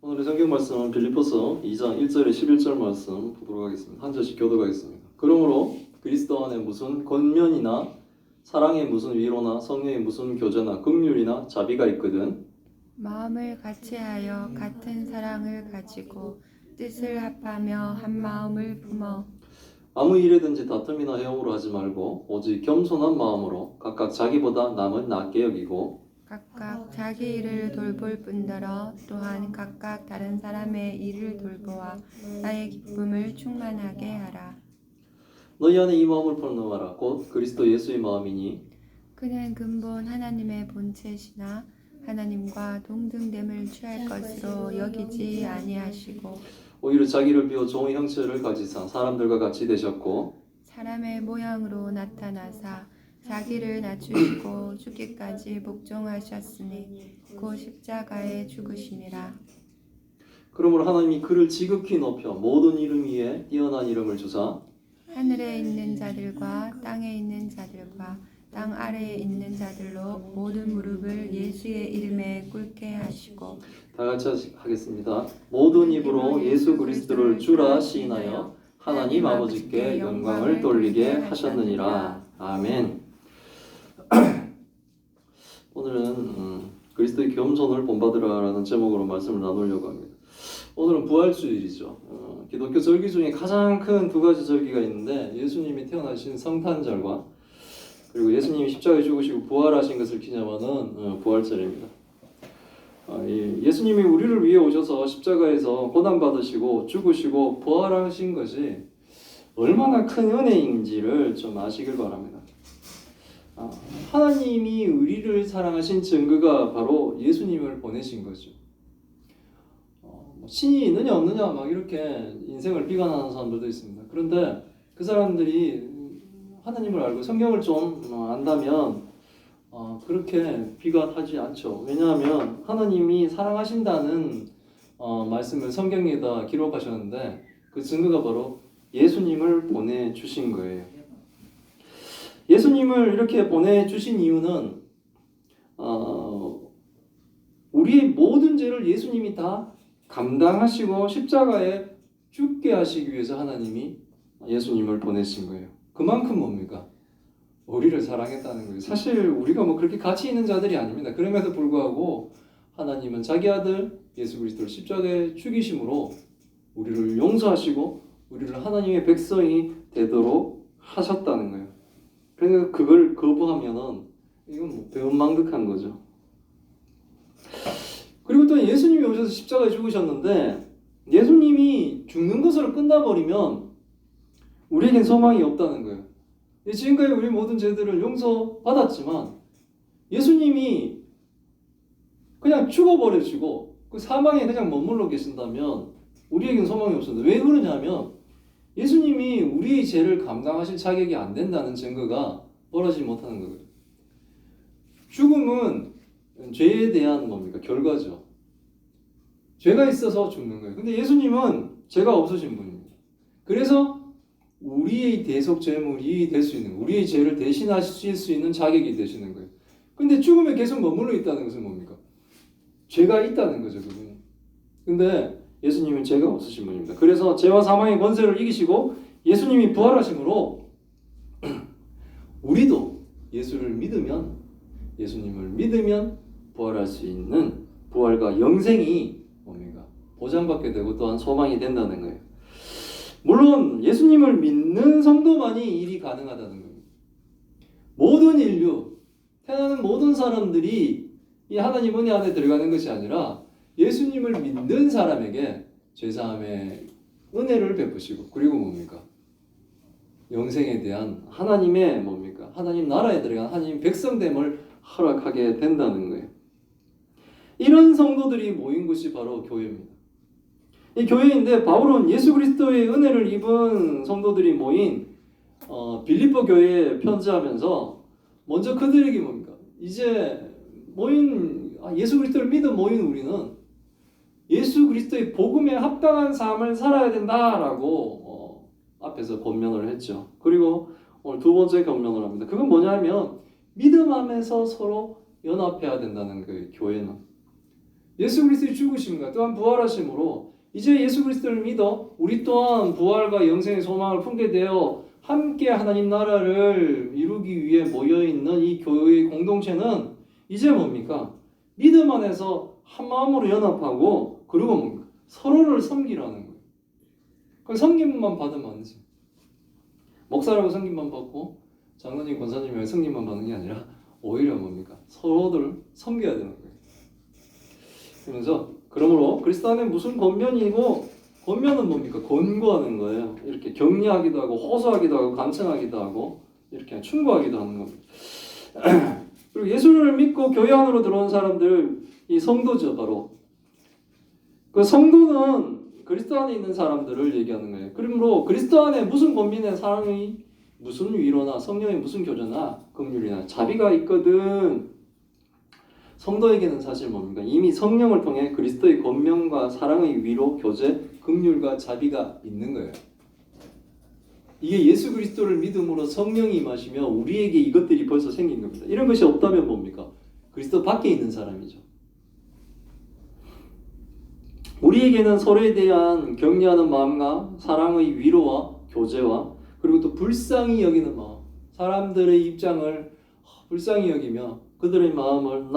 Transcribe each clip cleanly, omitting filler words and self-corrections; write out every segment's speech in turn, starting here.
오늘의 성경 말씀은 빌립보서 2장 1절에 11절 말씀 보도록 하겠습니다. 한 절씩 교도하겠습니다. 그러므로 그리스도 안에 무슨 권면이나 사랑에 무슨 위로나 성령에 무슨 교제나 긍휼이나 자비가 있거든 마음을 같이하여 같은 사랑을 가지고 뜻을 합하며 한 마음을 품어 아무 일에든지 다툼이나 해움으로 하지 말고 오직 겸손한 마음으로 각각 자기보다 남을 낮게 여기고 각각 자기 일을 돌볼 뿐더러 또한 각각 다른 사람의 일을 돌보아 나의 기쁨을 충만하게 하라. 너희 안에 이 마음을 품노하라. 곧 그리스도 예수의 마음이니 그는 근본 하나님의 본체시나 하나님과 동등됨을 취할 것으로 여기지 아니하시고 오히려 자기를 비워 종의 형체를 가지사 사람들과 같이 되셨고 사람의 모양으로 나타나사 자기를 낮추시고 죽기까지 복종하셨으니 곧 십자가에 죽으심이라. 그러므로 하나님이 그를 지극히 높여 모든 이름 위에 뛰어난 이름을 주사 하늘에 있는 자들과 땅에 있는 자들과 땅 아래에 있는 자들로 모든 무릎을 예수의 이름에 꿇게 하시고 다 같이 하겠습니다. 모든 입으로 예수 그리스도를 주라 시인하여 하나님 아버지께 영광을 돌리게 하셨느니라. 아멘. 오늘은 그리스도의 겸손을 본받으라라는 제목으로 말씀을 나누려고 합니다. 오늘은 부활주일이죠. 기독교 절기 중에 가장 큰 두 가지 절기가 있는데 예수님이 태어나신 성탄절과 그리고 예수님이 십자가에 죽으시고 부활하신 것을 기념하는 부활절입니다. 예수님이 우리를 위해 오셔서 십자가에서 고난받으시고 죽으시고 부활하신 것이 얼마나 큰 은혜인지를 좀 아시길 바랍니다. 하나님이 우리를 사랑하신 증거가 바로 예수님을 보내신 거죠. 신이 있느냐 없느냐 막 이렇게 인생을 비관하는 사람들도 있습니다. 그런데 그 사람들이 하나님을 알고 성경을 좀 안다면 그렇게 비관하지 않죠. 왜냐하면 하나님이 사랑하신다는 말씀을 성경에다 기록하셨는데 그 증거가 바로 예수님을 보내주신 거예요. 예수님을 이렇게 보내주신 이유는 우리의 모든 죄를 예수님이 다 감당하시고 십자가에 죽게 하시기 위해서 하나님이 예수님을 보내신 거예요. 그만큼 뭡니까? 우리를 사랑했다는 거예요. 사실 우리가 뭐 그렇게 가치 있는 자들이 아닙니다. 그럼에도 불구하고 하나님은 자기 아들 예수 그리스도를 십자가에 죽이심으로 우리를 용서하시고 우리를 하나님의 백성이 되도록 하셨다는 거예요. 그러니까 그걸 거부하면은 이건 뭐 배은망덕한 거죠. 그리고 또 예수님이 오셔서 십자가에 죽으셨는데 예수님이 죽는 것으로 끝나버리면 우리에겐 소망이 없다는 거예요. 지금까지 우리 모든 죄들을 용서받았지만 예수님이 그냥 죽어버리시고 그 사망에 그냥 머물러 계신다면 우리에겐 소망이 없습니다. 왜 그러냐면 예수님이 우리의 죄를 감당하실 자격이 안 된다는 증거가 벌어지지 못하는 거예요. 죽음은 죄에 대한 뭡니까? 결과죠. 죄가 있어서 죽는 거예요. 근데 예수님은 죄가 없으신 분입니다. 그래서 우리의 대속 제물이 될 수 있는 거예요. 우리의 죄를 대신하실 수 있는 자격이 되시는 거예요. 근데 죽음에 계속 머물러 있다는 것은 뭡니까? 죄가 있다는 거죠, 그분은. 근데 예수님은 죄가 없으신 분입니다. 그래서 죄와 사망의 권세를 이기시고 예수님이 부활하심으로 우리도 예수님을 믿으면 부활할 수 있는 부활과 영생이 뭡니까? 보장받게 되고 또한 소망이 된다는 거예요. 물론 예수님을 믿는 성도만이 일이 가능하다는 겁니다. 모든 인류, 태어나는 모든 사람들이 이 하나님 은혜 안에 들어가는 것이 아니라 예수님을 믿는 사람에게 죄사함의 은혜를 베푸시고 그리고 뭡니까? 영생에 대한 하나님의 뭡니까? 하나님 나라에 들어간 하나님 백성됨을 허락하게 된다는 거예요. 이런 성도들이 모인 곳이 바로 교회입니다. 이 교회인데 바울은 예수 그리스도의 은혜를 입은 성도들이 모인 빌립보 교회에 편지하면서 먼저 그들에게 뭡니까? 이제 모인 예수 그리스도를 믿은 모인 우리는 예수 그리스도의 복음에 합당한 삶을 살아야 된다라고 앞에서 권면을 했죠. 그리고 오늘 두 번째 권면을 합니다. 그건 뭐냐면 믿음 안에서 서로 연합해야 된다는 거예요. 교회는 예수 그리스도의 죽으심과 또한 부활하심으로 이제 예수 그리스도를 믿어 우리 또한 부활과 영생의 소망을 품게 되어 함께 하나님 나라를 이루기 위해 모여있는 이 교회의 공동체는 이제 뭡니까? 믿음 안에서 한 마음으로 연합하고 그리고 뭡니까? 서로를 섬기라는 거예요. 그 섬김만 받으면 안 되죠. 목사라고 섬김만 받고 장로님, 권사님이 섬김만 받는 게 아니라 오히려 뭡니까? 서로들 섬겨야 되는 거예요. 그러면서 그러므로 그리스도 안에 무슨 권면이고 권면은 뭡니까? 권고하는 거예요. 이렇게 격려하기도 하고 호소하기도 하고 간청하기도 하고 이렇게 충고하기도 하는 겁니다. 그리고 예수를 믿고 교회 안으로 들어온 사람들 이 성도죠 바로. 그 성도는 그리스도 안에 있는 사람들을 얘기하는 거예요. 그러므로 그리스도 안에 무슨 권면에 사랑의 무슨 위로나 성령의 무슨 교제나 긍휼이나 자비가 있거든. 성도에게는 사실 뭡니까? 이미 성령을 통해 그리스도의 권면과 사랑의 위로, 교제, 긍휼과 자비가 있는 거예요. 이게 예수 그리스도를 믿음으로 성령이 임하시며 우리에게 이것들이 벌써 생긴 겁니다. 이런 것이 없다면 뭡니까? 그리스도 밖에 있는 사람이죠. 우리에게는 서로에 대한 격려하는 마음과 사랑의 위로와 교제와 그리고 또 불쌍히 여기는 마음, 사람들의 입장을 불쌍히 여기며 그들의 마음을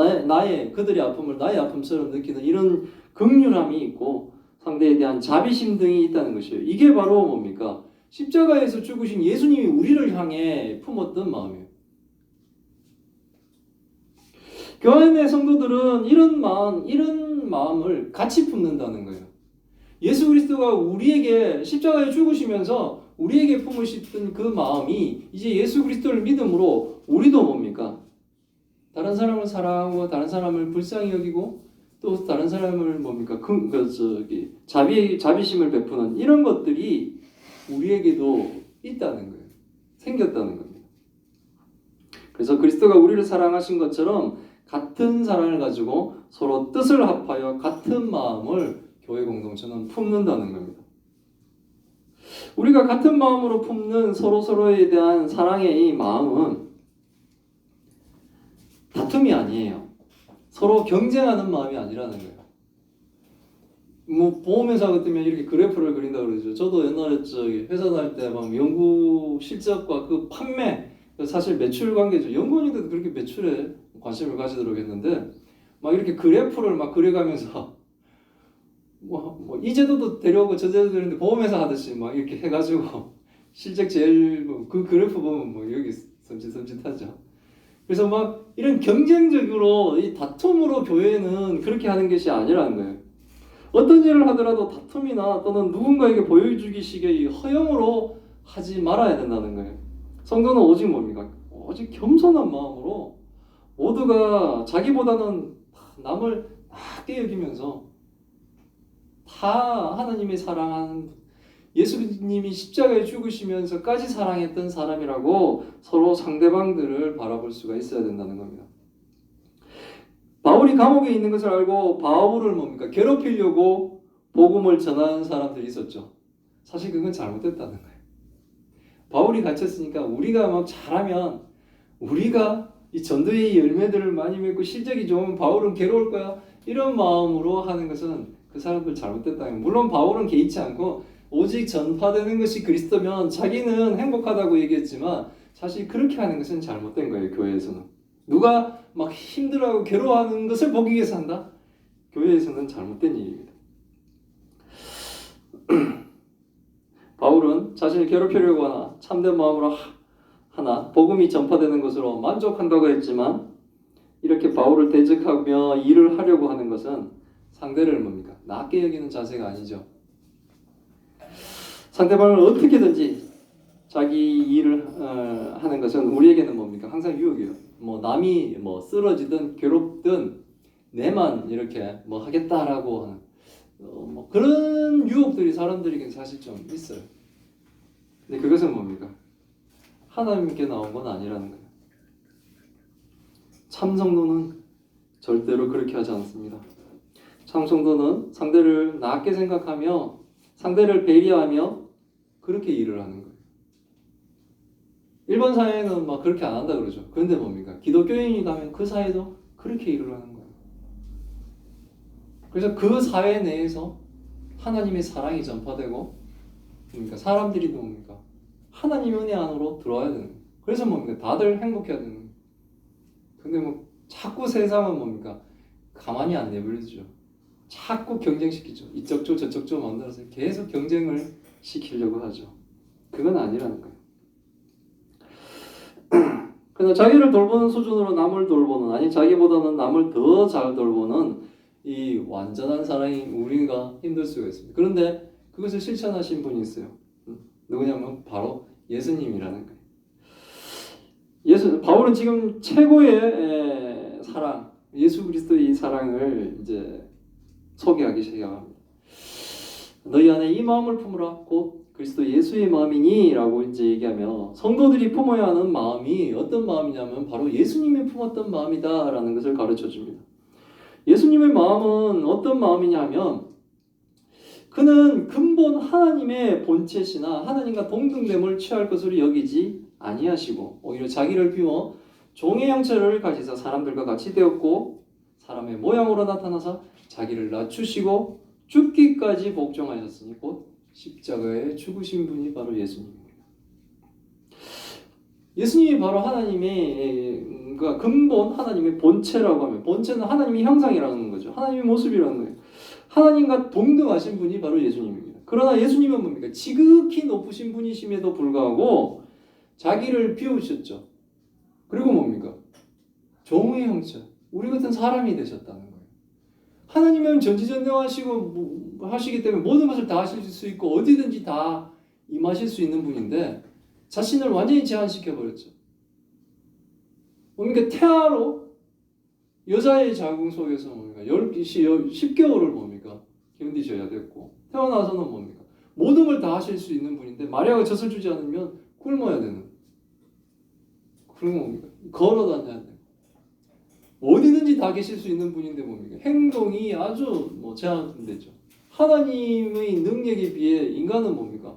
그들의 아픔을 나의 아픔처럼 느끼는 이런 긍휼함이 있고 상대에 대한 자비심 등이 있다는 것이에요. 이게 바로 뭡니까? 십자가에서 죽으신 예수님이 우리를 향해 품었던 마음이에요. 교회 내 성도들은 이런 마음을 같이 품는다는 거예요. 예수 그리스도가 우리에게 십자가에 죽으시면서 우리에게 품으셨던 그 마음이 이제 예수 그리스도를 믿음으로 우리도 뭡니까? 다른 사람을 사랑하고 다른 사람을 불쌍히 여기고 또 다른 사람을 뭡니까? 자비심을 베푸는 이런 것들이 우리에게도 있다는 거예요. 생겼다는 겁니다. 그래서 그리스도가 우리를 사랑하신 것처럼 같은 사랑을 가지고 서로 뜻을 합하여 같은 마음을 교회 공동체는 품는다는 겁니다. 우리가 같은 마음으로 품는 서로에 대한 사랑의 이 마음은 다툼이 아니에요. 서로 경쟁하는 마음이 아니라는 거예요. 뭐 보험회사 같으면 이렇게 그래프를 그린다고 그러죠. 저도 옛날에 회사 다닐 때 막 연구 실적과 그 판매 사실 매출 관계죠. 연구원인데도 그렇게 매출에 관심을 가지도록 했는데 막 이렇게 그래프를 막 그려가면서 뭐 이 제도도 데려오고 저 제도도 데려오는데 보험회사 하듯이 막 이렇게 해가지고 실적 제일 그 그래프 보면 뭐 여기 섬찟섬찟하죠. 그래서 막 이런 경쟁적으로 이 다툼으로 교회는 그렇게 하는 것이 아니라는 거예요. 어떤 일을 하더라도 다툼이나 또는 누군가에게 보여주기식의 허영으로 하지 말아야 된다는 거예요. 성도는 오직 뭡니까? 오직 겸손한 마음으로 모두가 자기보다는 남을 낮게 여기면서 다 하나님이 사랑하는 예수님이 십자가에 죽으시면서까지 사랑했던 사람이라고 서로 상대방들을 바라볼 수가 있어야 된다는 겁니다. 바울이 감옥에 있는 것을 알고 바울을 뭡니까? 괴롭히려고 복음을 전하는 사람들이 있었죠. 사실 그건 잘못됐다는 거예요. 바울이 갇혔으니까 우리가 막 잘하면 우리가 이 전도의 열매들을 많이 맺고 실적이 좋으면 바울은 괴로울 거야. 이런 마음으로 하는 것은 그 사람들 잘못됐다는 거예요. 물론 바울은 개의치 않고 오직 전파되는 것이 그리스도면 자기는 행복하다고 얘기했지만 사실 그렇게 하는 것은 잘못된 거예요. 교회에서는. 누가 막 힘들어하고 괴로워하는 것을 보기 위해서 한다? 교회에서는 잘못된 일입니다. 바울은 자신을 괴롭히려고 하나 참된 마음으로 하나 복음이 전파되는 것으로 만족한다고 했지만 이렇게 바울을 대적하며 일을 하려고 하는 것은 상대를 뭡니까? 낮게 여기는 자세가 아니죠. 상대방을 어떻게든지 자기 일을 하는 것은 우리에게는 뭡니까? 항상 유혹이에요. 뭐 남이 뭐 쓰러지든 괴롭든 내만 이렇게 뭐 하겠다라고 하는 뭐 그런 유혹들이 사람들에게는 사실 좀 있어요. 근데 그것은 뭡니까? 하나님께 나온 건 아니라는 거예요. 참 성도는 절대로 그렇게 하지 않습니다. 참 성도는 상대를 낮게 생각하며 상대를 배려하며 그렇게 일을 하는 거예요. 일본 사회는 막 그렇게 안 한다 그러죠. 그런데 뭡니까? 기독교인이 가면 그 사회도 그렇게 일을 하는 거예요. 그래서 그 사회 내에서 하나님의 사랑이 전파되고 그러니까 사람들이 뭡니까? 하나님의 은혜 안으로 들어와야 되는 거예요. 그래서 뭡니까? 다들 행복해야 되는 거예요. 근데 뭐 자꾸 세상은 뭡니까? 가만히 안 내버려두죠. 자꾸 경쟁시키죠. 이쪽 쪽 저쪽 쪽 만들어서 계속 경쟁을 시키려고 하죠. 그건 아니라는 거예요. 그러나 자기를 돌보는 수준으로 남을 돌보는, 아니 자기보다는 남을 더 잘 돌보는 이 완전한 사랑이 우리가 힘들 수가 있습니다. 그런데 그것을 실천하신 분이 있어요. 누구냐면 바로 예수님이라는 거예요. 바울은 지금 최고의 사랑, 예수 그리스도의 이 사랑을 이제 소개하기 시작합니다. 너희 안에 이 마음을 품으라 곧 그리스도 예수의 마음이니 라고 이제 얘기하며 성도들이 품어야 하는 마음이 어떤 마음이냐면 바로 예수님이 품었던 마음이다 라는 것을 가르쳐 줍니다. 예수님의 마음은 어떤 마음이냐면 그는 근본 하나님의 본체시나 하나님과 동등됨을 취할 것으로 여기지 아니하시고 오히려 자기를 비워 종의 형체를 가지사 사람들과 같이 되었고 사람의 모양으로 나타나서 자기를 낮추시고 죽기까지 복종하셨으니 곧 십자가에 죽으신 분이 바로 예수님입니다. 예수님이 바로 하나님의 그러니까 근본 하나님의 본체라고 하면 본체는 하나님의 형상이라는 거죠. 하나님의 모습이라는 거예요. 하나님과 동등하신 분이 바로 예수님입니다. 그러나 예수님은 뭡니까? 지극히 높으신 분이심에도 불구하고 자기를 비우셨죠. 그리고 뭡니까? 종의 형체, 우리 같은 사람이 되셨다는 거예요. 하나님은 전지전능하시고 하시기 때문에 모든 것을 다 하실 수 있고 어디든지 다 임하실 수 있는 분인데 자신을 완전히 제한시켜 버렸죠. 뭡니까? 태아로 여자의 자궁 속에서 뭡니까? 10개월을 뭡니까? 견디셔야 됐고 태어나서는 뭡니까? 모든 걸 다 하실 수 있는 분인데 마리아가 젖을 주지 않으면 굶어야 되는. 그런 뭡니까? 걸어 다녀야 돼. 어디든지 다 계실 수 있는 분인데 뭡니까? 행동이 아주 제한되죠. 하나님의 능력에 비해 인간은 뭡니까?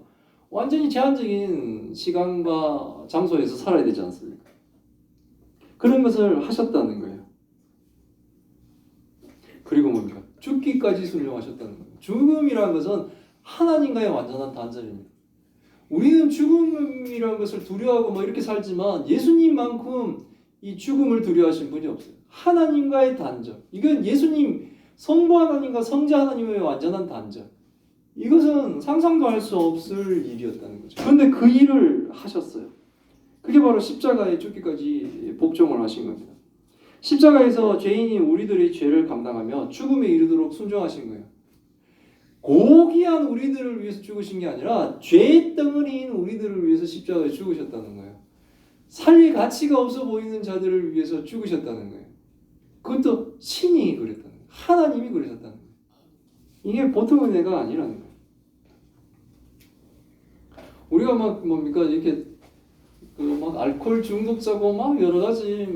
완전히 제한적인 시간과 장소에서 살아야 되지 않습니까? 그런 것을 하셨다는 거예요. 그리고 뭡니까? 죽기까지 순종하셨다는 거예요. 죽음이라는 것은 하나님과의 완전한 단절입니다. 우리는 죽음이라는 것을 두려워하고 이렇게 살지만 예수님만큼 이 죽음을 두려워하신 분이 없어요. 하나님과의 단절. 이건 예수님 성부 하나님과 성자 하나님의 완전한 단절. 이것은 상상도 할 수 없을 일이었다는 거죠. 그런데 그 일을 하셨어요. 그게 바로 십자가에 죽기까지 복종을 하신 겁니다. 십자가에서 죄인이 우리들의 죄를 감당하며 죽음에 이르도록 순종하신 거예요. 고귀한 우리들을 위해서 죽으신 게 아니라 죄 덩어리인 우리들을 위해서 십자가에 죽으셨다는 거예요. 살릴 가치가 없어 보이는 자들을 위해서 죽으셨다는 거예요. 그것도 신이 그랬다는 거예요. 하나님이 그러셨다는 거예요. 이게 보통 은혜가 아니라는 거예요. 우리가 뭡니까 이렇게 알코올 중독자고 여러 가지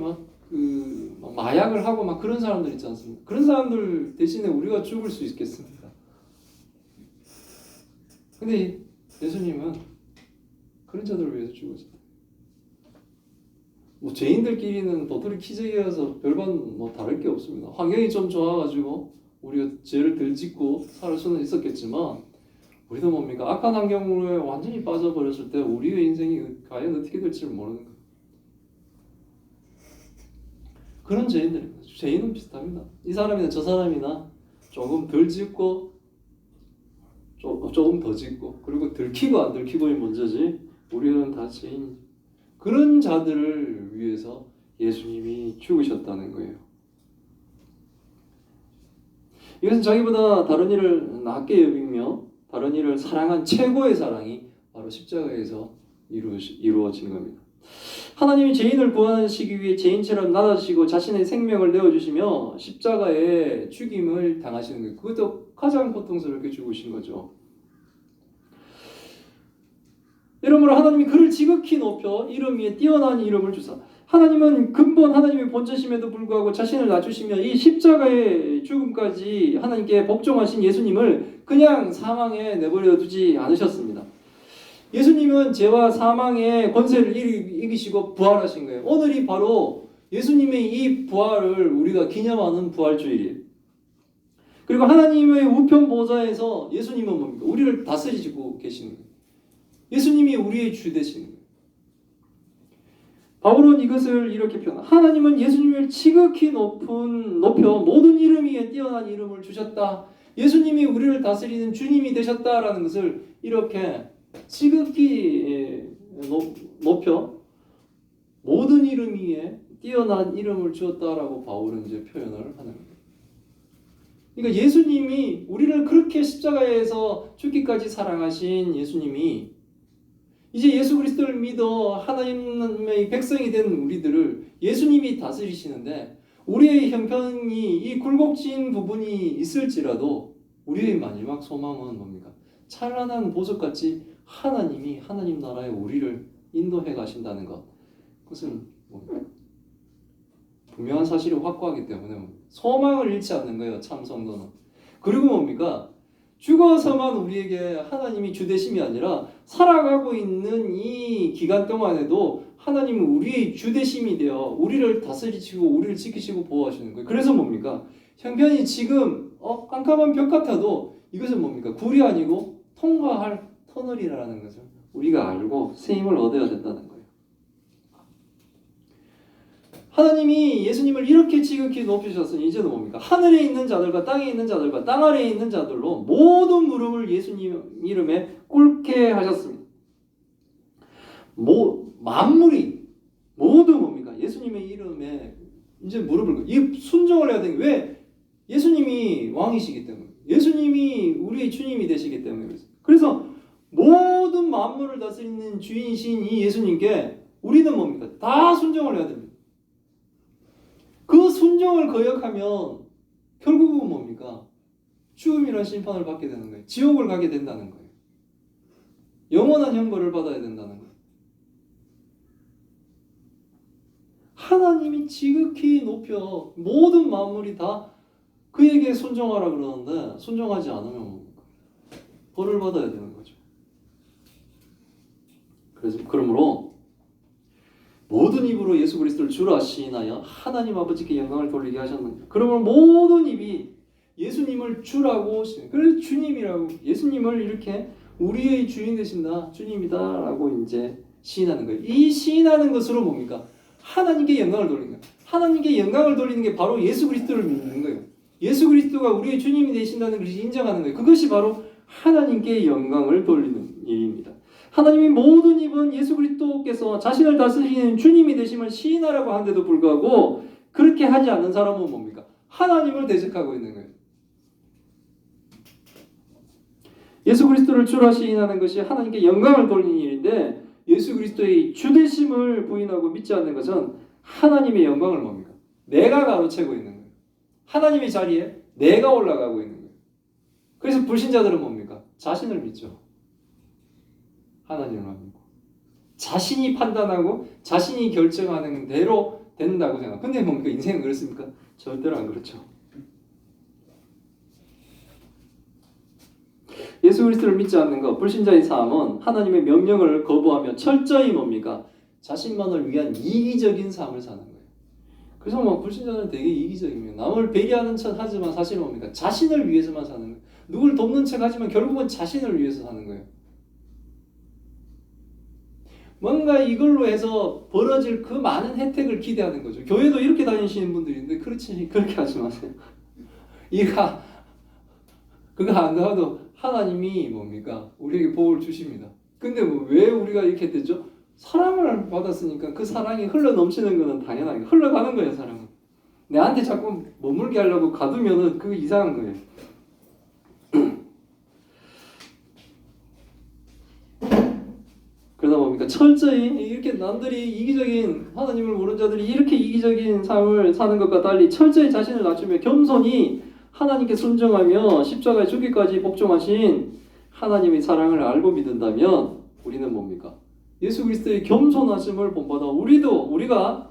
마약을 하고 그런 사람들 있지 않습니까? 그런 사람들 대신에 우리가 죽을 수 있겠습니다. 근데 예수님은 그런 자들을 위해서 죽으셨어요. 죄인들끼리는 도토리 키재기여서 별반 다를 게 없습니다. 환경이 좀 좋아가지고 우리가 죄를 덜 짓고 살 수는 있었겠지만 우리도 뭡니까? 악한 환경에 완전히 빠져버렸을 때 우리의 인생이 과연 어떻게 될지 모르는 거예요. 그런 죄인들입니다. 죄인은 비슷합니다. 이 사람이나 저 사람이나 조금 덜 짓고 조금 더 짓고 그리고 들키고 안 들키고의 문제지 우리는 다 죄인. 그런 자들을 위해서 예수님이 죽으셨다는 거예요. 이것은 자기보다 다른 일을 낮게 여기며 다른 일을 사랑한 최고의 사랑이 바로 십자가에서 이루어진 겁니다. 하나님이 죄인을 구원하시기 위해 죄인처럼 낮아지시고 자신의 생명을 내어주시며 십자가에 죽임을 당하시는 거예요. 그것도 가장 고통스럽게 죽으신 거죠. 이러므로 하나님이 그를 지극히 높여 이름 위에 뛰어난 이름을 주사 하나님은 근본 하나님의 본체심에도 불구하고 자신을 낮추시며 이 십자가의 죽음까지 하나님께 복종하신 예수님을 그냥 사망에 내버려 두지 않으셨습니다. 예수님은 죄와 사망의 권세를 이기시고 부활하신 거예요. 오늘이 바로 예수님의 이 부활을 우리가 기념하는 부활주일이에요. 그리고 하나님의 우편 보좌에서 예수님은 뭡니까? 우리를 다스리시고 계시는 거예요. 예수님이 우리의 주 되시는 거예요. 바울은 이것을 이렇게 표현합니다. 하나님은 예수님을 지극히 높여 모든 이름 위에 뛰어난 이름을 주셨다. 예수님이 우리를 다스리는 주님이 되셨다라는 것을 이렇게 지극히 높여 모든 이름 위에 뛰어난 이름을 주었다라고 바울은 이제 표현을 하는 거예요. 그러니까 예수님이 우리를 그렇게 십자가에서 죽기까지 사랑하신 예수님이 이제 예수 그리스도를 믿어 하나님의 백성이 된 우리들을 예수님이 다스리시는데 우리의 형편이 이 굴곡진 부분이 있을지라도 우리의 마지막 소망은 뭡니까? 찬란한 보석같이 하나님이 하나님 나라에 우리를 인도해 가신다는 것. 그것은 뭡니까? 분명한 사실을 확고하기 때문에 소망을 잃지 않는 거예요. 참 성도는. 그리고 뭡니까? 죽어서만 우리에게 하나님이 주되심이 아니라 살아가고 있는 이 기간 동안에도 하나님은 우리의 주되심이 되어 우리를 다스리시고 우리를 지키시고 보호하시는 거예요. 그래서 뭡니까? 형편이 지금 깜깜한 벽 같아도 이것은 뭡니까? 굴이 아니고 통과할 터널이라는 것을 우리가 알고 새 힘을 얻어야 된다는 거예요. 하나님이 예수님을 이렇게 지극히 높이셨으니 이제는 뭡니까? 하늘에 있는 자들과 땅에 있는 자들과 땅 아래에 있는 자들로 모든 무릎을 예수님 이름에 꿇게 하셨습니다. 만물이 모두 뭡니까? 예수님의 이름에 이제 무릎을 꿇고 이 순종을 해야 되는 게 왜? 예수님이 왕이시기 때문에 예수님이 우리의 주님이 되시기 때문에 그래서 모든 만물을 다스리는 주인이신 이 예수님께 우리는 뭡니까? 다 순종을 해야 됩니다. 그 순종을 거역하면 결국은 뭡니까? 죽음이라는 심판을 받게 되는 거예요. 지옥을 가게 된다는 거예요. 영원한 형벌을 받아야 된다는 거예요. 하나님이 지극히 높여 모든 만물이 다 그에게 순종하라 그러는데 순종하지 않으면 뭡니까? 벌을 받아야 되는 거죠. 그래서 그러므로 모든 입으로 예수 그리스도를 주라 시인하여 하나님 아버지께 영광을 돌리게 하셨느니라. 그러면 모든 입이 예수님을 주라고 그래서 주님이라고 예수님을 이렇게 우리의 주인 되신다 주님이다라고 이제 시인하는 거예요. 이 시인하는 것으로 뭡니까? 하나님께 영광을 돌리는 거예요. 하나님께 영광을 돌리는 게 바로 예수 그리스도를 믿는 거예요. 예수 그리스도가 우리의 주님이 되신다는 것을 인정하는 거예요. 그것이 바로 하나님께 영광을 돌리는 일입니다. 하나님이 모든 입은 예수 그리스도께서 자신을 다스리는 주님이 되심을 시인하라고 하는데도 불구하고 그렇게 하지 않는 사람은 뭡니까? 하나님을 대적하고 있는 거예요. 예수 그리스도를 주라 시인하는 것이 하나님께 영광을 돌리는 일인데 예수 그리스도의 주되심을 부인하고 믿지 않는 것은 하나님의 영광을 뭡니까? 내가 가로채고 있는 거예요. 하나님의 자리에 내가 올라가고 있는 거예요. 그래서 불신자들은 뭡니까? 자신을 믿죠. 하나님을 믿고 자신이 판단하고 자신이 결정하는 대로 된다고 생각합니다. 근데 뭡니까? 인생은 그렇습니까? 절대로 안 그렇죠. 예수 그리스도를 믿지 않는 것, 불신자의 삶은 하나님의 명령을 거부하며 철저히 뭡니까? 자신만을 위한 이기적인 삶을 사는 거예요. 그래서 뭐 불신자는 되게 이기적입니다. 남을 배려하는 척 하지만 사실은 뭡니까? 자신을 위해서만 사는 거예요. 누굴 돕는 척 하지만 결국은 자신을 위해서 사는 거예요. 뭔가 이걸로 해서 벌어질 그 많은 혜택을 기대하는 거죠. 교회도 이렇게 다니시는 분들이 있는데 그렇게 하지 마세요. 그거 안 나와도 하나님이 뭡니까? 우리에게 복을 주십니다. 근데 왜 우리가 이렇게 됐죠? 사랑을 받았으니까 그 사랑이 흘러 넘치는 것은 당연하게 흘러가는 거예요. 사랑은 내한테 자꾸 머물게 하려고 가두면은 그거 이상한 거예요. 그러다 보니까 철저히 이렇게 남들이 이기적인 하나님을 모르는 자들이 이렇게 이기적인 삶을 사는 것과 달리 철저히 자신을 낮추며 겸손히 하나님께 순종하며 십자가에 죽기까지 복종하신 하나님의 사랑을 알고 믿는다면 우리는 뭡니까? 예수 그리스도의 겸손하심을 본받아 우리가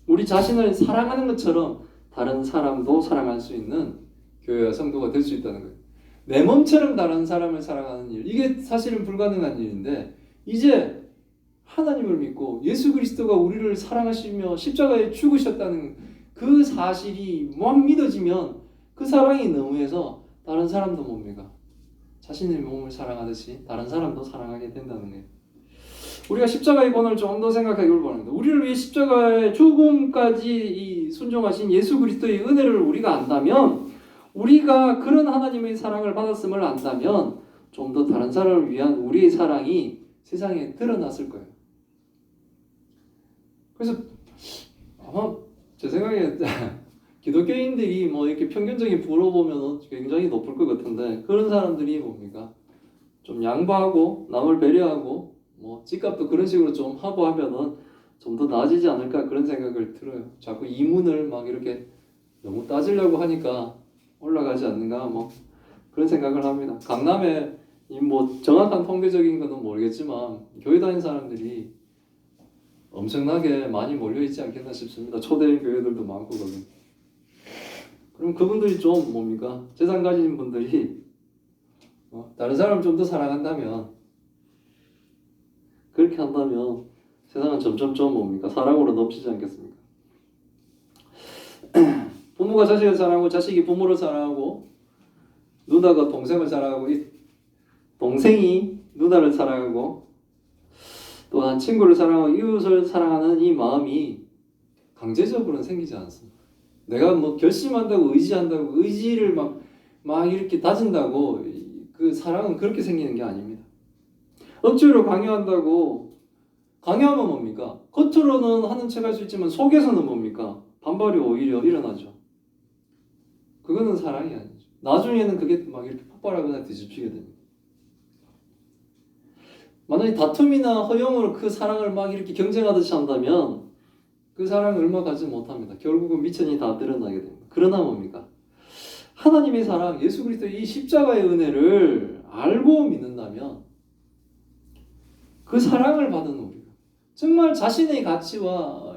우리 자신을 사랑하는 것처럼 다른 사람도 사랑할 수 있는 교회와 성도가 될 수 있다는 거예요. 내 몸처럼 다른 사람을 사랑하는 일, 이게 사실은 불가능한 일인데 이제 하나님을 믿고 예수 그리스도가 우리를 사랑하시며 십자가에 죽으셨다는 그 사실이 막 믿어지면 그 사랑이 너무해서 다른 사람도 뭡니까? 자신의 몸을 사랑하듯이 다른 사람도 사랑하게 된다는 거예요. 우리가 십자가의 본을 좀 더 생각하기를 바랍니다. 우리를 위해 십자가의 죽음까지 이 순종하신 예수 그리스도의 은혜를 우리가 안다면, 우리가 그런 하나님의 사랑을 받았음을 안다면 좀 더 다른 사람을 위한 우리의 사랑이 세상에 드러났을 거예요. 그래서 아마 제 생각에 기독교인들이 뭐 이렇게 평균적인 부로 보면 굉장히 높을 것 같은데, 그런 사람들이 뭡니까? 좀 양보하고 남을 배려하고 뭐 집값도 그런 식으로 좀 하고 하면은 좀 더 나아지지 않을까, 그런 생각을 들어요. 자꾸 이문을 막 이렇게 너무 따지려고 하니까 올라가지 않는가, 뭐 그런 생각을 합니다. 강남에 뭐 정확한 통계적인 거는 모르겠지만 교회 다니는 사람들이 엄청나게 많이 몰려 있지 않겠나 싶습니다. 초대형 교회들도 많고 거기. 그럼 그분들이 좀 뭡니까? 재산 가진 분들이 다른 사람을 좀 더 사랑한다면, 그렇게 한다면 세상은 점점 좀 뭡니까? 사랑으로 넘치지 않겠습니까? 부모가 자식을 사랑하고 자식이 부모를 사랑하고 누나가 동생을 사랑하고 이 동생이 누나를 사랑하고 또한 친구를 사랑하고 이웃을 사랑하는 이 마음이 강제적으로는 생기지 않습니다. 내가 뭐 결심한다고 의지한다고 의지를 막 이렇게 다진다고 그 사랑은 그렇게 생기는 게 아닙니다. 억지로 강요한다고, 강요하면 뭡니까? 겉으로는 하는 척 할 수 있지만 속에서는 뭡니까? 반발이 오히려 일어나죠. 그거는 사랑이 아니죠. 나중에는 그게 막 이렇게 폭발하거나 뒤집히게 됩니다. 만약에 다툼이나 허용으로 그 사랑을 막 이렇게 경쟁하듯이 한다면 그 사랑을 얼마 가지 못합니다. 결국은 미천이 다 드러나게 됩니다. 그러나 뭡니까? 하나님의 사랑, 예수 그리스도의 이 십자가의 은혜를 알고 믿는다면 그 사랑을 받은 우리가 정말 자신의 가치와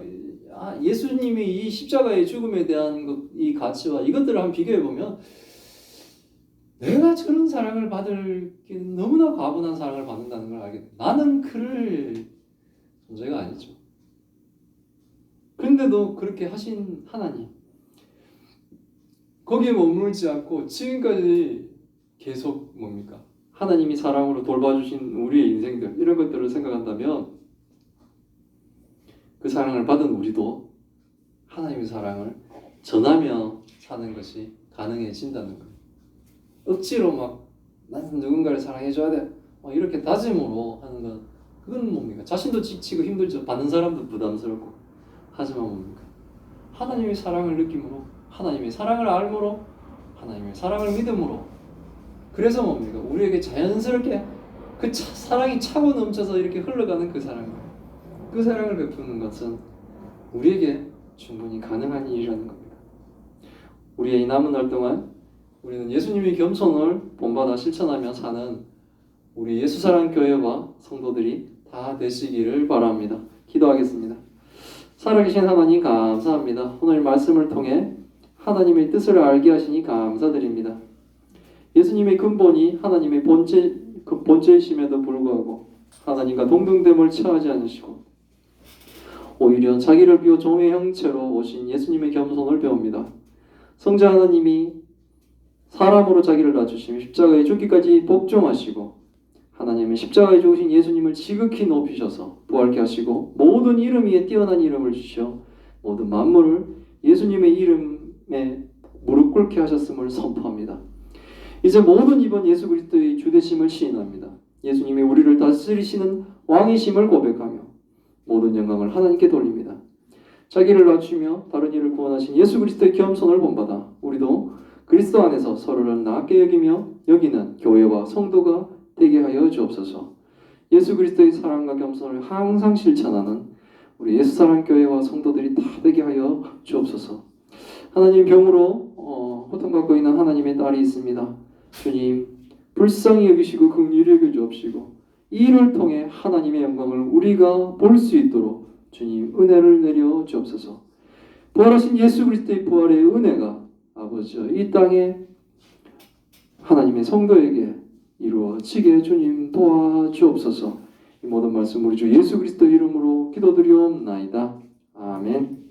예수님이 이 십자가의 죽음에 대한 이 가치와 이것들을 한번 비교해보면 내가 저런 사랑을 받을 게 너무나 과분한 사랑을 받는다는 걸 알게 됩니다. 나는 그럴 존재가 아니죠. 그런데도 그렇게 하신 하나님, 거기에 머물지 않고 지금까지 계속 뭡니까? 하나님이 사랑으로 돌봐주신 우리의 인생들, 이런 것들을 생각한다면 그 사랑을 받은 우리도 하나님의 사랑을 전하며 사는 것이 가능해진다는 거예요. 억지로 막 나는 누군가를 사랑해줘야 돼 이렇게 다짐으로 하는 건, 그건 뭡니까? 자신도 지치고 힘들죠. 받는 사람도 부담스럽고. 하지만 뭡니까? 하나님의 사랑을 느낌으로, 하나님의 사랑을 알므로, 하나님의 사랑을 믿음으로, 그래서 뭡니까? 우리에게 자연스럽게 그 사랑이 차고 넘쳐서 이렇게 흘러가는 그 사랑을 베푸는 것은 우리에게 충분히 가능한 일이라는 겁니다. 우리의 이 남은 날 동안 우리는 예수님의 겸손을 본받아 실천하며 사는 우리 예수사랑교회와 성도들이 다 되시기를 바랍니다. 기도하겠습니다. 살아계신 하나님 감사합니다. 오늘 말씀을 통해 하나님의 뜻을 알게 하시니 감사드립니다. 예수님의 근본이 하나님의 본체이심에도 불구하고 하나님과 동등됨을 취하지 않으시고 오히려 자기를 비워 종의 형체로 오신 예수님의 겸손을 배웁니다. 성자 하나님이 사람으로 자기를 낮추시며 십자가에 죽기까지 복종하시고 하나님은 십자가에 죽으신 예수님을 지극히 높이셔서 부활케 하시고 모든 이름 위에 뛰어난 이름을 주셔 모든 만물을 예수님의 이름에 무릎 꿇게 하셨음을 선포합니다. 이제 모든 입은 예수 그리스도의 주되심을 시인합니다. 예수님이 우리를 다스리시는 왕이심을 고백하며 모든 영광을 하나님께 돌립니다. 자기를 낮추며 다른 이를 구원하신 예수 그리스도의 겸손을 본받아 우리도 그리스도 안에서 서로를 낮게 여기는 교회와 성도가 되게 하여 주옵소서. 예수 그리스도의 사랑과 겸손을 항상 실천하는 우리 예수사랑교회와 성도들이 다 되게 하여 주옵소서. 하나님, 병으로 고통받고 있는 하나님의 딸이 있습니다. 주님, 불쌍히 여기시고 긍휼히 여겨 주옵시고 이 일을 통해 하나님의 영광을 우리가 볼 수 있도록 주님 은혜를 내려 주옵소서. 부활하신 예수 그리스도의 부활의 은혜가 아버지 이 땅에 하나님의 성도에게 이루어지게 주님 도와주옵소서. 이 모든 말씀 우리 주 예수 그리스도 이름으로 기도드리옵나이다. 아멘.